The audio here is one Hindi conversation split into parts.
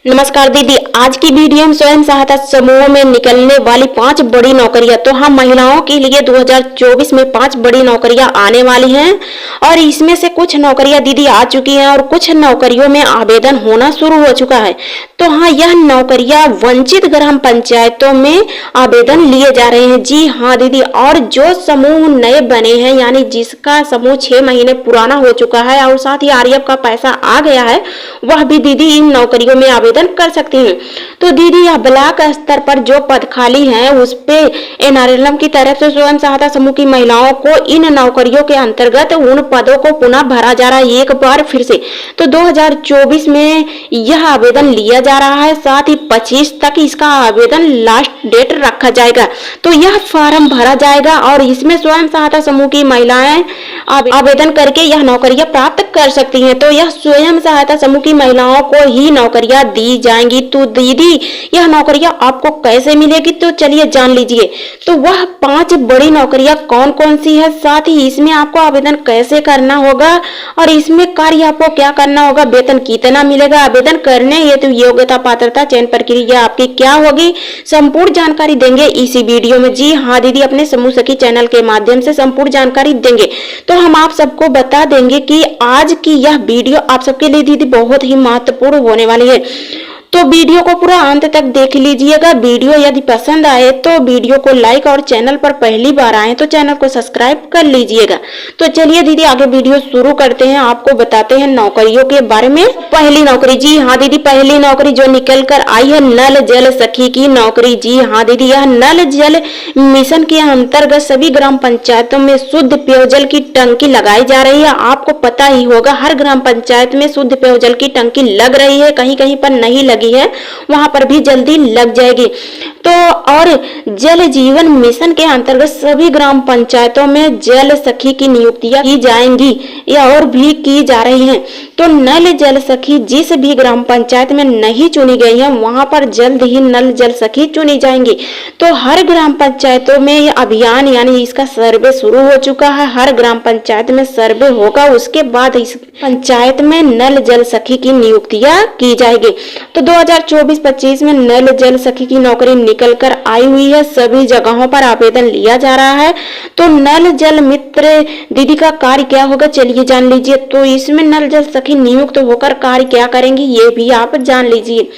नमस्कार दीदी, आज की वीडियो में स्वयं सहायता समूह में निकलने वाली 5 बड़ी नौकरियां। तो हाँ, महिलाओं के लिए 2024 में 5 बड़ी नौकरियां आने वाली हैं और इसमें से कुछ नौकरियां दीदी आ चुकी हैं और कुछ नौकरियों में आवेदन होना शुरू हो चुका है। तो हाँ, यह नौकरियां वंचित ग्राम पंचायतों में आवेदन लिए जा रहे हैं। जी हाँ दीदी, और जो समूह नए बने हैं यानी जिसका समूह 6 महीने पुराना हो चुका है और साथ ही आरएएफ का पैसा आ गया है, वह भी दीदी इन नौकरियों में आवेदन कर सकती हैं। तो दीदी यह ब्लॉक स्तर पर जो पद खाली हैं उस पे एनआरएलएम की तरफ से स्वयं सहायता समूह की महिलाओं को इन नौकरियों के अंतर्गत उन पदों को पुनः भरा जा रहा है एक बार फिर से। तो 2024 में यह आवेदन लिया जा रहा है, साथ ही 25 तक इसका आवेदन लास्ट डेट रखा जाएगा। तो यह फॉर्म भरा जाएगा और इसमें स्वयं सहायता समूह की महिलाएं आवेदन करके यह नौकरियां प्राप्त कर सकती हैं। तो यह स्वयं सहायता समूह की महिलाओं को ही नौकरियां दी जाएंगी। तो दीदी यह नौकरियां आपको कैसे मिलेगी, तो चलिए जान लीजिए। तो वह 5 बड़ी नौकरियां कौन कौन सी है, साथ ही इसमें आपको आवेदन कैसे करना होगा और इसमें कार्य आपको क्या करना होगा, वेतन कितना मिलेगा, आवेदन करने हेतु योग्यता पात्रता चयन प्रक्रिया आपकी क्या होगी, संपूर्ण जानकारी देंगे इसी वीडियो में। जी हाँ दीदी, अपने समूह सखी चैनल के माध्यम से संपूर्ण जानकारी देंगे। तो हम आप सबको बता देंगे कि आज की यह वीडियो आप सबके लिए दीदी बहुत ही महत्वपूर्ण होने वाली है। तो वीडियो को पूरा अंत तक देख लीजिएगा। वीडियो यदि पसंद आए तो वीडियो को लाइक और चैनल पर पहली बार आए तो चैनल को सब्सक्राइब कर लीजिएगा। तो चलिए दीदी आगे वीडियो शुरू करते हैं। आपको बताते हैं नौकरियों के बारे में। पहली नौकरी, जी हाँ दीदी, पहली नौकरी जो निकल कर आई है नल जल सखी की नौकरी। जी हाँ दीदी, यह नल जल मिशन के अंतर्गत सभी ग्राम पंचायतों में शुद्ध पेयजल की टंकी लगाई जा रही है। आपको पता ही होगा हर ग्राम पंचायत में शुद्ध पेयजल की टंकी लग रही है, कहीं कहीं पर नहीं लगी है, वहां पर भी जल्दी लग जाएगी। तो और जल जीवन मिशन के अंतर्गत सभी ग्राम पंचायतों में जल सखी की नियुक्तियां की जाएंगी या और भी की जा रही हैं। तो नल जल सखी जिस भी ग्राम पंचायत में नहीं चुनी गई है वहां पर जल्द ही नल जल सखी चुनी जाएंगी। तो हर ग्राम पंचायतों में यह अभियान यानी इसका सर्वे शुरू हो चुका है। हर ग्राम पंचायत में सर्वे होगा, उसके बाद इस पंचायत में नल जल सखी की नियुक्तियां की जाएगी। तो 2024-25 में नल जल सखी की नौकरी निकल कर आई हुई है। सभी जगहों पर आवेदन लिया जा रहा है। तो नल जल मित्र दीदी का कार्य क्या होगा, चलिए जान लीजिए। तो इसमें नल जल सखी नियुक्त होकर कार्य क्या करेंगी ये भी आप जान लीजिए।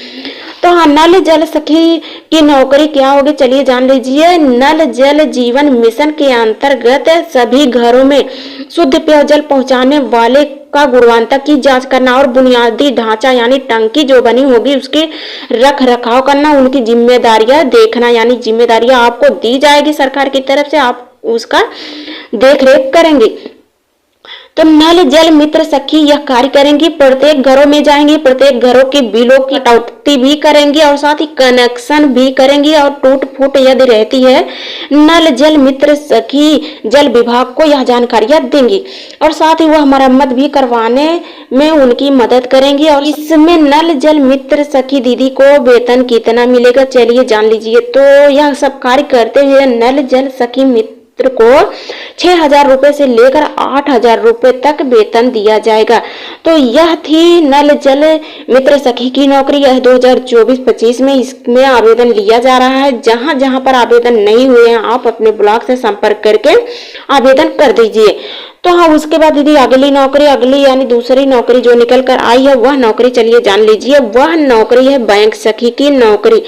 तो हाँ, नल जल सखी की नौकरी क्या होगी, चलिए जान लीजिए। नल जल जीवन मिशन के अंतर्गत सभी घरों में शुद्ध पेयजल पहुंचाने वाले का गुणवत्ता की जांच करना और बुनियादी ढांचा यानी टंकी जो बनी होगी उसके रख रखाव करना, उनकी जिम्मेदारियां देखना यानी जिम्मेदारियां आपको दी जाएगी सरकार की तरफ से, आप उसका देख रेख करेंगे। तो नल जल मित्र सखी यह कार्य करेंगी, प्रत्येक घरों में जाएंगी, प्रत्येक घरों के बिलों की कटौती भी करेंगी और साथ ही कनेक्शन भी करेंगी और टूट फूट यदि रहती है नल जल मित्र सखी जल विभाग को यह जानकारियां देंगी और साथ ही वह मरम्मत भी करवाने में उनकी मदद करेंगी। और इसमें नल जल मित्र सखी दीदी को वेतन कितना मिलेगा, चलिए जान लीजिए। तो यह सब कार्य करते हुए नल जल सखी मित्र को 6,000 रुपए से लेकर 8,000 रुपए तक वेतन दिया जाएगा। तो यह थी नल जल मित्र सखी की नौकरी। यह 2024-25 में इसमें आवेदन लिया जा रहा है। जहां जहां पर आवेदन नहीं हुए हैं आप अपने ब्लॉक से संपर्क करके आवेदन कर दीजिए। तो हाँ, उसके बाद दीदी अगली यानी दूसरी नौकरी जो निकल कर आई है वह नौकरी चलिए जान लीजिए। वह नौकरी है बैंक सखी की नौकरी।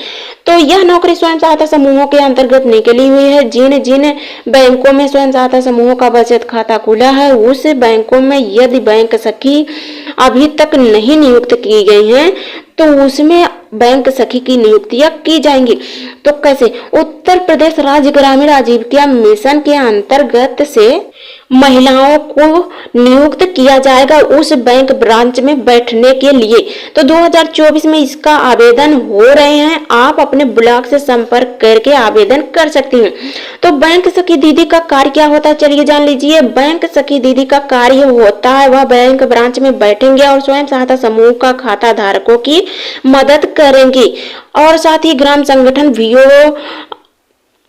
तो यह नौकरी स्वयं सहायता समूहों के अंतर्गत निकली हुई है। जिन जिन बैंकों में स्वयं सहायता समूहों का बचत खाता खुला है उस बैंकों में यदि बैंक सखी अभी तक नहीं नियुक्त की गई हैं तो उसमें बैंक सखी की नियुक्तियां की जाएंगी। तो कैसे, उत्तर प्रदेश राज्य ग्रामीण आजीविका मिशन के अंतर्गत से महिलाओं को नियुक्त किया जाएगा उस बैंक ब्रांच में बैठने के लिए। तो 2024 में इसका आवेदन हो रहे हैं, आप अपने ब्लॉक से संपर्क करके आवेदन कर सकती हैं। तो बैंक सखी दीदी का कार्य क्या होता है, चलिए जान लीजिए। बैंक सखी दीदी का कार्य होता है वह बैंक ब्रांच में बैठेंगे और स्वयं सहायता समूह का खाता धारकों की मदद करेंगी और साथ ही ग्राम संगठन वीओ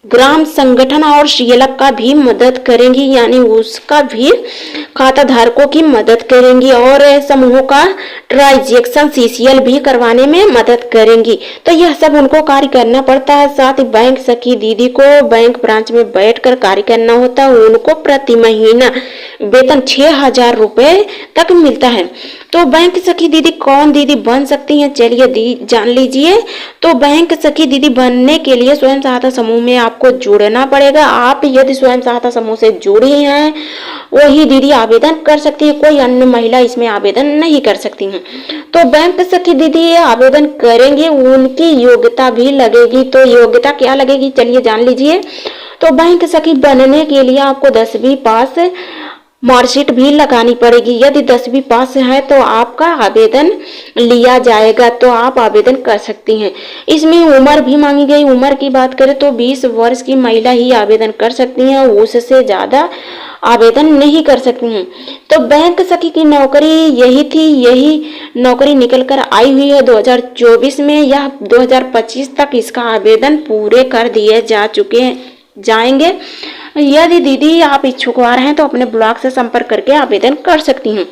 ग्राम संगठन और शीलक का भी मदद करेंगी, यानी उसका भी खाता धारकों की मदद करेंगी और समूहों का ट्रांजैक्शन सीसीएल भी करवाने में मदद करेंगी। तो यह सब उनको कार्य करना पड़ता है। साथ ही बैंक सखी दीदी को बैंक ब्रांच में बैठकर कार्य करना होता है। उनको प्रति महीना वेतन 6,000 रुपए तक मिलता है। तो बैंक सखी दीदी कौन दीदी बन सकती हैं, चलिए जान लीजिए। तो बैंक सखी दीदी बनने के लिए स्वयं सहायता समूह में आपको जुड़ना पड़ेगा। आप यदि स्वयं सहायता समूह से जुड़ी हैं वही दीदी आवेदन कर सकती है, कोई अन्य महिला इसमें आवेदन नहीं कर सकती हैं। तो बैंक सखी दीदी आवेदन करेंगे, उनकी योग्यता भी लगेगी। तो योग्यता क्या लगेगी चलिए जान लीजिए। तो बैंक सखी बनने के लिए आपको 10वीं पास मार्कशीट भी लगानी पड़ेगी। यदि 10वीं पास है तो आपका आवेदन लिया जाएगा, तो आप आवेदन कर सकती हैं। इसमें उम्र भी मांगी गई। उम्र की बात करें तो 20 वर्ष की महिला ही आवेदन कर सकती हैं, उससे ज़्यादा आवेदन नहीं कर सकती हैं। तो बैंक सखी की नौकरी यही थी, यही नौकरी निकल कर आई हुई है 2024 में या 2025 तक इसका आवेदन पूरे कर दिए जाएंगे। यदि दीदी आप इच्छुकवार हैं तो अपने ब्लॉक से संपर्क करके आवेदन कर सकती हैं।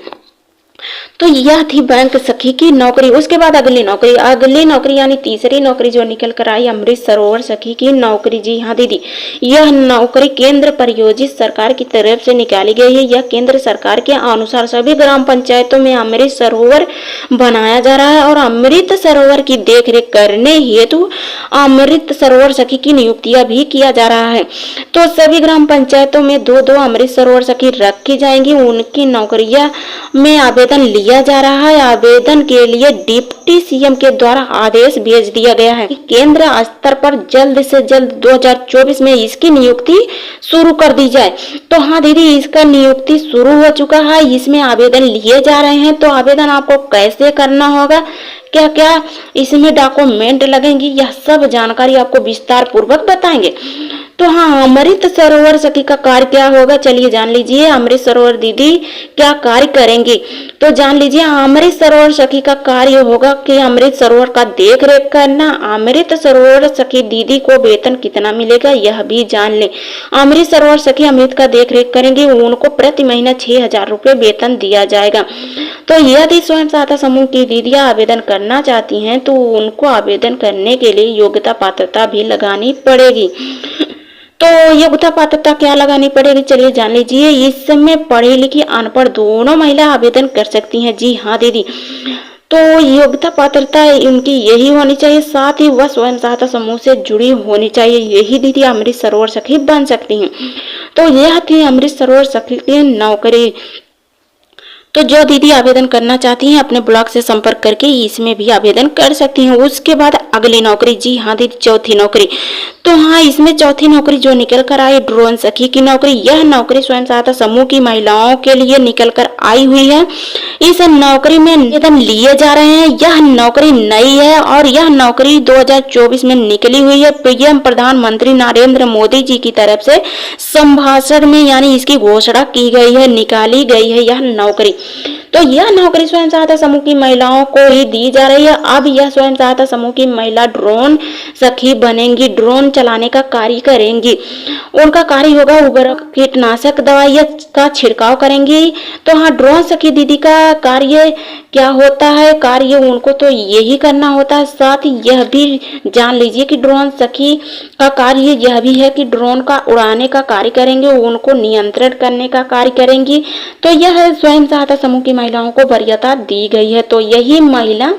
तो यह थी बैंक सखी की नौकरी। उसके बाद अगली नौकरी यानी तीसरी नौकरी जो निकल कर आई अमृत सरोवर सखी की नौकरी। जी हाँ दीदी, यह नौकरी केंद्र प्रायोजित सरकार की तरफ से निकाली गई है। यह केंद्र सरकार के अनुसार सभी ग्राम पंचायतों में अमृत सरोवर बनाया जा रहा है और अमृत सरोवर की देखरेख करने हेतु अमृत सरोवर सखी की नियुक्तियां भी किया जा रहा है। तो सभी ग्राम पंचायतों में 2-2 अमृत सरोवर सखी रखी जाएंगी। उनकी नौकरियां में आवेदन लिया जा रहा है। आवेदन के लिए डिप्टी सीएम के द्वारा आदेश भेज दिया गया है। केंद्र स्तर पर जल्द से जल्द 2024 में इसकी नियुक्ति शुरू कर दी जाए। तो हाँ दीदी, इसका नियुक्ति शुरू हो चुका है, इसमें आवेदन लिए जा रहे हैं। तो आवेदन आपको कैसे करना होगा, क्या क्या इसमें डॉक्यूमेंट लगेंगी, यह सब जानकारी आपको विस्तार पूर्वक बताएंगे। तो हाँ, अमृत सरोवर सखी का कार्य क्या होगा चलिए जान लीजिए। अमृत सरोवर दीदी क्या कार्य करेंगी तो जान लीजिए। अमृत सरोवर सखी का कार्य होगा कि अमृत सरोवर का देख रेख करना। अमृत सरोवर सखी दीदी को वेतन कितना मिलेगा यह भी जान ले। अमृत सरोवर सखी अमृत का देख रेख करेंगे, उनको प्रति महीना 6,000 रुपये वेतन दिया जाएगा। तो यदि स्वयं सहायता समूह की दीदियां आवेदन करना चाहती हैं तो उनको आवेदन करने के लिए योग्यता पात्रता भी लगानी पड़ेगी। तो योग्यता पात्रता क्या लगानी पड़ेगी चलिए जान लीजिए। इसमें पढ़ी लिखी अनपढ़ दोनों महिला आवेदन कर सकती हैं। जी हाँ दीदी, तो योग्यता पात्रता उनकी यही होनी चाहिए, साथ ही वह स्वयं सहायता समूह से जुड़ी होनी चाहिए। यही दीदी अमृत सरोवर सखी बन सकती हैं। तो यह थी अमृत सरोवर सखी की नौकरी। तो जो दीदी आवेदन करना चाहती हैं अपने ब्लॉक से संपर्क करके इसमें भी आवेदन कर सकती हैं। उसके बाद अगली नौकरी, जी हाँ दीदी, चौथी नौकरी। तो हाँ, इसमें चौथी नौकरी जो निकल कर आई ड्रोन सखी की नौकरी। यह नौकरी स्वयं सहायता समूह की महिलाओं के लिए निकल कर आई हुई है। इस नौकरी में आवेदन लिए जा रहे हैं। यह नौकरी नई है और यह नौकरी 2024 में निकली हुई है। पीएम प्रधानमंत्री नरेंद्र मोदी जी की तरफ से संभाषण में यानी इसकी घोषणा की गई है, निकाली गई है यह नौकरी। तो यह नौकरी स्वयं सहायता समूह की महिलाओं को ही दी जा रही है। अब यह स्वयं सहायता समूह की महिला ड्रोन सखी बनेंगी, ड्रोन चलाने का कार्य करेंगी। उनका कार्य होगा उर्वरक कीटनाशक दवाई का छिड़काव करेंगी। तो हाँ, ड्रोन सखी दीदी का कार्य क्या होता है, कार्य उनको तो यही करना होता है। साथ ही यह भी जान लीजिए कि ड्रोन सखी का कार्य यह भी है कि ड्रोन का उड़ाने का कार्य करेंगे, उनको नियंत्रण करने का कार्य करेंगी। तो यह स्वयं सहायता समूह की महिलाओं को वरीयता दी गई है। तो यही महिला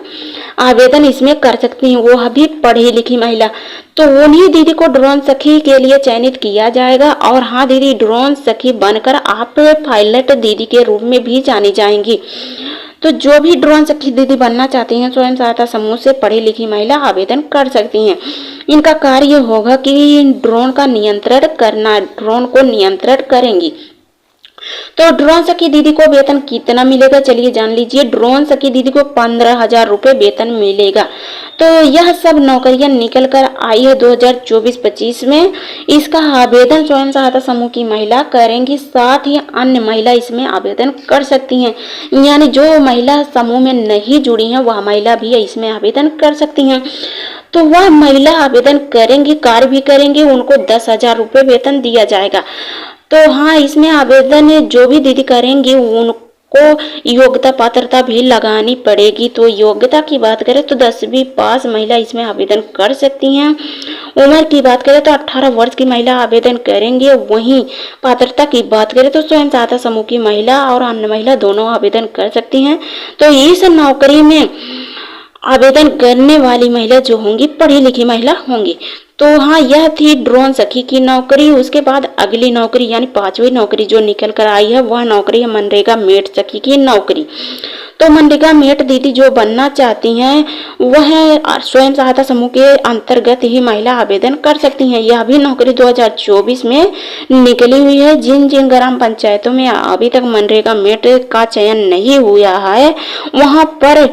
आवेदन इसमें कर सकती हैं, वो भी पढ़ी लिखी महिला। तो उन्हीं दीदी को ड्रोन सखी के लिए चयनित किया जाएगा। और हाँ दीदी, ड्रोन सखी बनकर आप पायलट दीदी के रूप में भी जानी जाएंगी। तो जो भी ड्रोन सखी दीदी बनना चाहती हैं स्वयं सहायता समूह से पढ़ी लिखी महिला आवेदन कर सकती हैं। इनका कार्य होगा कि ड्रोन का नियंत्रण करना, ड्रोन को नियंत्रण करेंगी। तो ड्रोन सखी दीदी को वेतन कितना मिलेगा चलिए जान लीजिए। ड्रोन सखी दीदी को 15,000 रुपये वेतन मिलेगा। तो यह सब नौकरियां निकल कर आई है 2024-25 में। इसका आवेदन स्वयं सहायता समूह की महिला करेंगी, साथ ही अन्य महिला इसमें आवेदन कर सकती हैं। यानी जो महिला समूह में नहीं जुड़ी हैं वह महिला भी इसमें आवेदन कर सकती हैं। तो वह महिला आवेदन करेंगी, कार्य भी करेंगी, उनको 10,000 रुपये वेतन दिया जाएगा। तो हाँ, इसमें आवेदन जो भी दीदी करेंगी उनको योग्यता पात्रता भी लगानी पड़ेगी। तो योग्यता की बात करें तो 10वीं पास महिला इसमें आवेदन कर सकती हैं। उम्र की बात करें तो 18 वर्ष की महिला आवेदन करेंगे। वहीं पात्रता की बात करें तो स्वयं सहायता समूह की महिला और अन्य महिला दोनों आवेदन कर सकती हैं। तो इस नौकरी में आवेदन करने वाली महिला जो होंगी पढ़ी लिखी महिला होंगी। तो हाँ, यह थी ड्रोन सखी की नौकरी। उसके बाद अगली नौकरी यानी 5वीं नौकरी जो निकल कर आई है वह नौकरी है मनरेगा मेट सखी की नौकरी। तो मनरेगा मेट दीदी जो बनना चाहती हैं वह स्वयं सहायता समूह के अंतर्गत ही महिला आवेदन कर सकती हैं। यह भी नौकरी 2024 में निकली हुई है। जिन जिन ग्राम पंचायतों में अभी तक मनरेगा मेट का चयन नहीं हुआ है वहां पर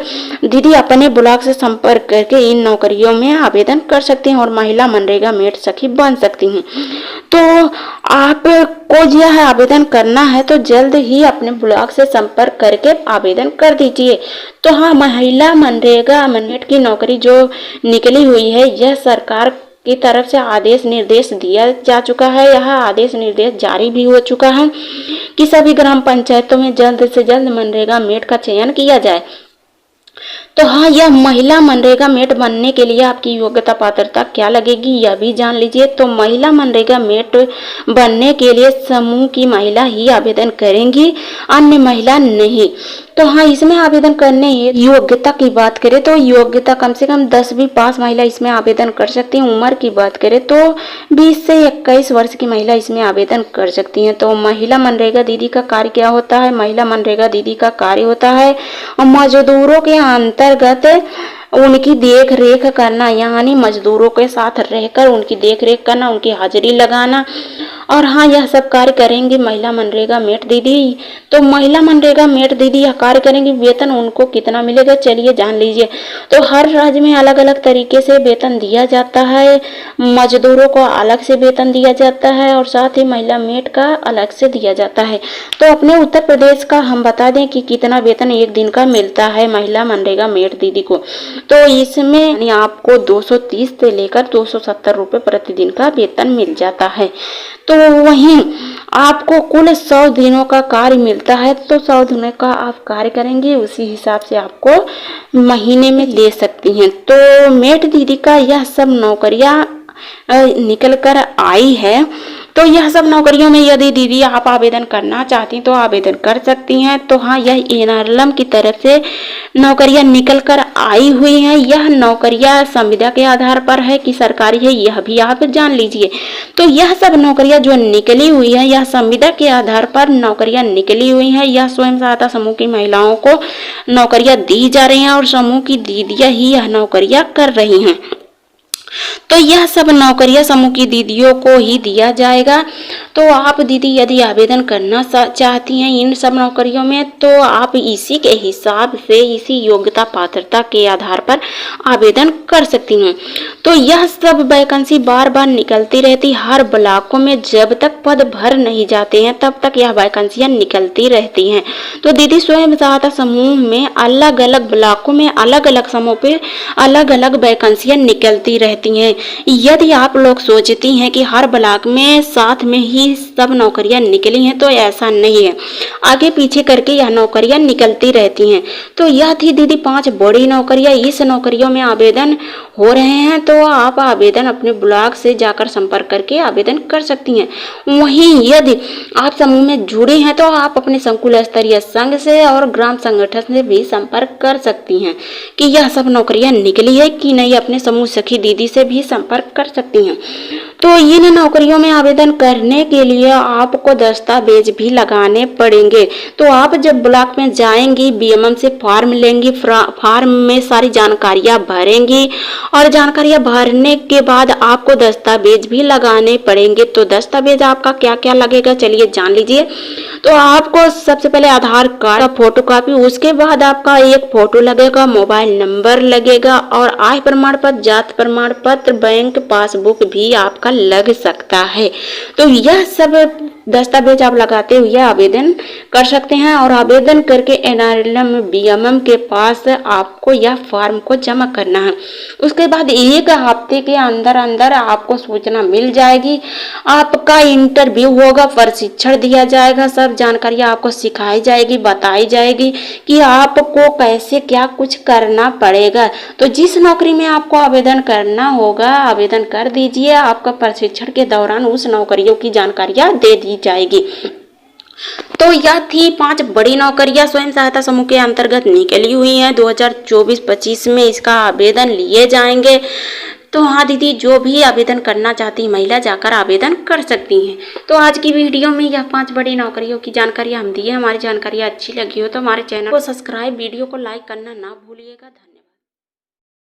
दीदी अपने ब्लॉक से संपर्क करके इन नौकरियों में आवेदन कर सकती हैं और महिला मनरेगा मेट सखी बन सकती हैं। तो आपको यह आवेदन करना है तो जल्द ही अपने ब्लॉक से संपर्क करके आवेदन कर दीजिए। तो हाँ, महिला मनरेगा मेट की नौकरी जो निकली हुई है यह सरकार की तरफ से आदेश निर्देश दिया जा चुका है। यह आदेश निर्देश जारी भी हो चुका है कि सभी ग्राम पंचायतों में जल्द से जल्द मनरेगा मेट का चयन किया जाए। तो हाँ, यह महिला मनरेगा मेट बनने के लिए आपकी योग्यता पात्रता क्या लगेगी यह भी जान लीजिए। तो महिला मनरेगा मेट बनने के लिए समूह की महिला ही आवेदन करेंगी, अन्य महिला नहीं। तो हाँ, इसमें आवेदन करने योग्यता की बात करें तो योग्यता कम से कम 10वीं पास महिला इसमें आवेदन कर सकती है। उम्र की बात करें तो 20 से 21 वर्ष की महिला इसमें आवेदन कर सकती हैं। तो महिला मनरेगा दीदी का कार्य क्या होता है? महिला मनरेगा दीदी का कार्य होता है मजदूरों के अंतर्गत उनकी देख रेख करना, यानी मजदूरों के साथ रहकर उनकी देख रेख करना, उनकी हाजिरी लगाना। और हाँ, यह सब कार्य करेंगी महिला मनरेगा मेट दीदी। तो महिला मनरेगा मेट दीदी यह कार्य करेंगी। वेतन उनको कितना मिलेगा चलिए जान लीजिए। तो हर राज्य में अलग अलग तरीके से वेतन दिया जाता है। मजदूरों को अलग से वेतन दिया जाता है और साथ ही महिला मेट का अलग से दिया जाता है। तो अपने उत्तर प्रदेश का हम बता दें कि कितना वेतन एक दिन का मिलता है महिला मनरेगा मेट दीदी को। तो इसमें यानी आपको 230 से लेकर 270 रुपये प्रतिदिन का वेतन मिल जाता है। तो वहीं आपको कुल 100 दिनों का कार्य मिलता है। तो 100 दिनों का आप कार्य करेंगे उसी हिसाब से आपको महीने में ले सकती हैं। तो मेट दीदी का यह सब नौकरियां निकल कर आई है। तो यह सब नौकरियों में यदि दीदी आप आवेदन करना चाहती हैं तो आवेदन कर सकती हैं। तो हाँ, यह एनआरएलएम की तरफ से नौकरियां निकल कर आई हुई हैं। यह नौकरियां संविदा के आधार पर है कि सरकारी है यह भी आप जान लीजिए। तो यह सब नौकरियां जो निकली हुई है यह संविदा के आधार पर नौकरियां निकली हुई हैं। यह स्वयं सहायता समूह की महिलाओं को नौकरियां दी जा रही हैं और समूह की दीदियां ही यह नौकरियां कर रही हैं। तो यह सब नौकरियां समूह की दीदियों को ही दिया जाएगा। तो आप दीदी यदि आवेदन करना चाहती हैं इन सब नौकरियों में तो आप इसी के हिसाब से इसी योग्यता पात्रता के आधार पर आवेदन कर सकती हैं। तो यह सब वैकेंसी बार बार निकलती रहती हर ब्लॉकों में। जब तक पद भर नहीं जाते हैं तब तक यह वैकेंसियां निकलती रहती हैं। तो दीदी स्वयं सहायता समूह में अलग अलग ब्लॉकों में अलग अलग समूह पे अलग अलग वैकेंसियां निकलती रहती हैं। यदि आप लोग सोचती हैं कि हर ब्लॉक में साथ में ही सब नौकरियां निकली हैं तो ऐसा नहीं है, आगे पीछे करके यह नौकरियां निकलती रहती हैं। तो यह थी दीदी 5 बड़ी नौकरियां। इस नौकरियों में आवेदन हो रहे हैं तो आप आवेदन अपने ब्लॉक से जाकर संपर्क करके आवेदन कर सकती हैं। वहीं यदि आप समूह में जुड़ी हैं तो आप अपने संकुल स्तरीय संघ से और ग्राम संगठन से भी संपर्क कर सकती हैं कि यह सब नौकरियां निकली है कि नहीं। अपने समूह सखी दीदी से भी संपर्क कर सकती हैं। तो इन नौकरियों में आवेदन करने के लिए आपको दस्तावेज भी लगाने पड़ेंगे। तो आप जब ब्लॉक में जाएंगी बीएमएम से फॉर्म लेंगी, फॉर्म में सारी जानकारियां भरेंगी और जानकारियां भरने के बाद आपको दस्तावेज भी लगाने पड़ेंगे। तो दस्तावेज आपका क्या क्या लगेगा चलिए जान लीजिए। तो आपको सबसे पहले आधार कार्ड का फोटो कॉपी, उसके बाद आपका एक फोटो लगेगा, मोबाइल नंबर लगेगा और आय प्रमाण पत्र, जात प्रमाण पत्र, बैंक पासबुक भी आपका लग सकता है। तो यह सब दस्तावेज आप लगाते हुए आवेदन कर सकते हैं और आवेदन करके NRLM BMM के पास आपको यह फॉर्म को जमा करना है। उसके बाद 1 हफ्ते के अंदर अंदर आपको सूचना मिल जाएगी, आपका इंटरव्यू होगा, प्रशिक्षण दिया जाएगा, सब जानकारी आपको सिखाई जाएगी, बताई जाएगी कि आपको कैसे क्या कुछ करना पड़ेगा। तो जिस नौकरी में आपको आवेदन करना होगा आवेदन कर दीजिए, आपका प्रशिक्षण के दौरान उस नौकरियों की जानकारियां दे दी जाएगी। तो यह थी 5 बड़ी नौकरियां स्वयं सहायता समूह के अंतर्गत निकली हुई हैं। 2024-25 में इसका आवेदन लिए जाएंगे। तो हाँ दीदी, जो भी आवेदन करना चाहती महिला जाकर आवेदन कर सकती हैं। तो आज की वीडियो में यह 5 बड़ी नौकरियों की जानकारी हम दी है। हमारी जानकारी अच्छी लगी हो तो हमारे चैनल को सब्सक्राइब, वीडियो को लाइक करना ना भूलिएगा। धन्यवाद।